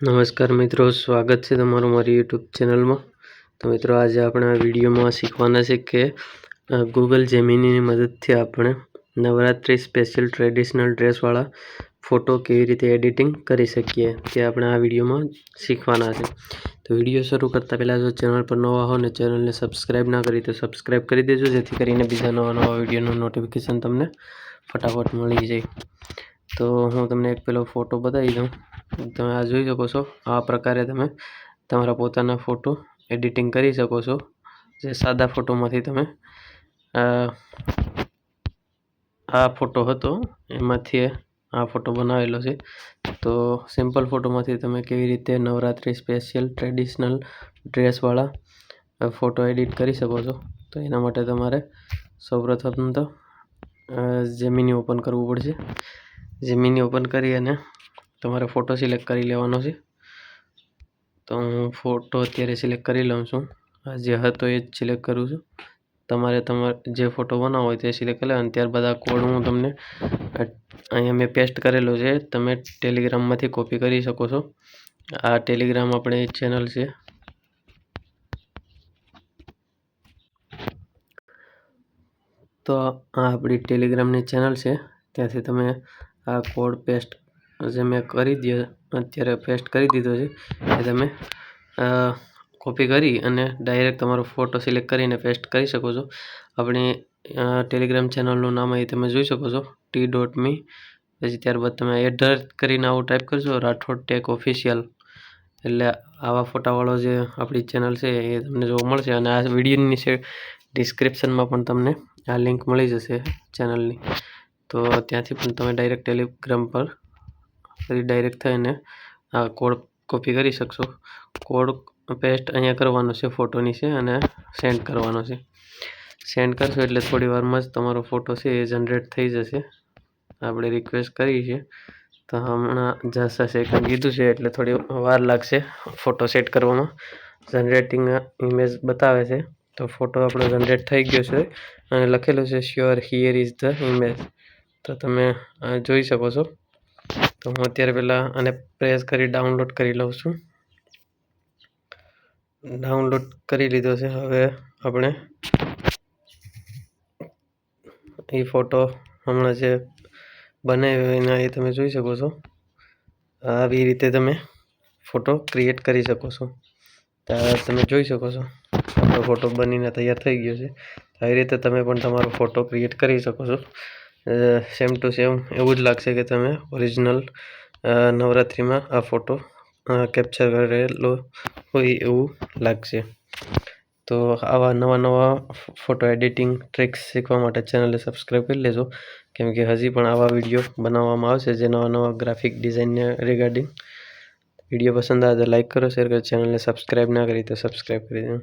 નમસ્કાર મિત્રો, સ્વાગત છે તમારું મારી યુટ્યુબ ચેનલમાં। તો મિત્રો આજે આપણે આ વિડીયોમાં શીખવાના છે કે ગૂગલ જેમિનીની મદદથી આપણે નવરાત્રિ સ્પેશિયલ ટ્રેડિશનલ ડ્રેસવાળા ફોટો કેવી રીતે એડિટિંગ કરી શકીએ તે આપણે આ વિડીયોમાં શીખવાના છે। તો વિડીયો શરૂ કરતાં પહેલાં જો ચેનલ પર નવા હો ને ચેનલને સબસ્ક્રાઈબ ના કરી તો સબસ્ક્રાઈબ કરી દેજો, જેથી કરીને બીજા નવા વિડીયોનું નોટિફિકેશન તમને ફટાફટ મળી જાય। તો હું તમને એક પેલો ફોટો બતાવી દઉં। તમે આ જોઈ શકો છો, આ પ્રકારે તમે તમારા પોતાના ફોટો એડિટિંગ કરી શકો છો। જે સાદા ફોટોમાંથી તમે આ ફોટો હતો એમાંથી આ ફોટો બનાવેલો છે। તો સિમ્પલ ફોટોમાંથી તમે કેવી રીતે નવરાત્રિ સ્પેશિયલ ટ્રેડિશનલ ડ્રેસવાળા ફોટો એડિટ કરી શકો છો। તો એના માટે તમારે સૌપ્રથમ તો જેમિની ઓપન કરવું પડશે। જેમિની ઓપન કરી અને તમારે ફોટો સિલેક્ટ કરી લેવાનો છે। તો હું ફોટો અત્યારે સિલેક્ટ કરી લઉં છું। જે હતો એ જ સિલેક્ટ કરું છું। તમારે જે ફોટો બનાવો હોય તે સિલેક્ટ કરી લેવાનો। ત્યારબાદ આ કોડ હું તમને અહીંયા મેં પેસ્ટ કરેલો છે, તમે ટેલિગ્રામમાંથી કોપી કરી શકો છો। આ ટેલિગ્રામ આપણી ચેનલ છે। તો આ આપણી ટેલિગ્રામની ચેનલ છે, ત્યાંથી તમે આ કોડ પેસ્ટ જે મેં કરી દે અત્યારે પેસ્ટ કરી દીધો છે એ તમે કોપી કરી અને ડાયરેક્ટ તમારો ફોટો સિલેક્ટ કરીને પેસ્ટ કરી શકો છો। આપણી ટેલિગ્રામ ચેનલનું નામ અહીં તમે જોઈ શકો છો, t.me। પછી ત્યારબાદ તમે એડર કરીને આવું ટાઈપ કરશો, રાઠોડ ટેક ઓફિશિયલ, એટલે આવા ફોટાવાળો જે આપણી ચેનલ છે એ તમને જોવા મળશે। અને આ વિડીયોની નીચે ડિસ્ક્રિપ્શનમાં પણ તમને આ લિંક મળી જશે ચેનલની। તો ત્યાંથી પણ તમે ડાયરેક્ટ ટેલિગ્રામ પર ડાયરેક્ટ થઈને આ કોડ કોપી કરી શકશો। કોડ પેસ્ટ અહીંયા કરવાનો છે ફોટોની છે અને સેન્ડ કરવાનો છે। સેન્ડ કરશો એટલે થોડી વારમાં જ તમારો ફોટો છે એ જનરેટ થઈ જશે। આપણે રિક્વેસ્ટ કરી છે તો હમણાં જશે સેકન્ડ કીધું છે એટલે થોડી વાર લાગશે ફોટો સેટ કરવામાં। જનરેટિંગ ઇમેજ બતાવે છે, તો ફોટો આપણો જનરેટ થઈ ગયો છે અને લખેલું છે sure here is the image. તો તમે જોઈ શકો છો। તો હું અત્યારે પહેલાં આને પ્રેસ કરી ડાઉનલોડ કરી લઉં છું। ડાઉનલોડ કરી લીધો છે। હવે આપણે એ ફોટો હમણાં જે બનાવ્યો એના એ તમે જોઈ શકો છો। આવી રીતે તમે ફોટો ક્રિએટ કરી શકો છો। તમે જોઈ શકો છો આપણો ફોટો બનીને તૈયાર થઈ ગયો છે। આવી રીતે તમે પણ તમારો ફોટો ક્રિએટ કરી શકો છો। સેમ ટુ સેમ એવું જ લાગશે કે તમે ઓરિજિનલ નવરાત્રિમાં આ ફોટો કેપ્ચર કરેલો હોય એવું લાગશે। તો આવા નવા ફોટો એડિટિંગ ટ્રિક્સ શીખવા માટે ચેનલને સબસ્ક્રાઈબ કરી લેજો, કેમ કે હજી પણ આવા વિડીયો બનાવવામાં આવશે જે નવા ગ્રાફિક ડિઝાઇનને રિગાર્ડિંગ। વિડીયો પસંદ આવે તો લાઈક કરો, શેર કરો, ચેનલને સબસ્ક્રાઈબ ના કરી તો સબસ્ક્રાઈબ કરી દો।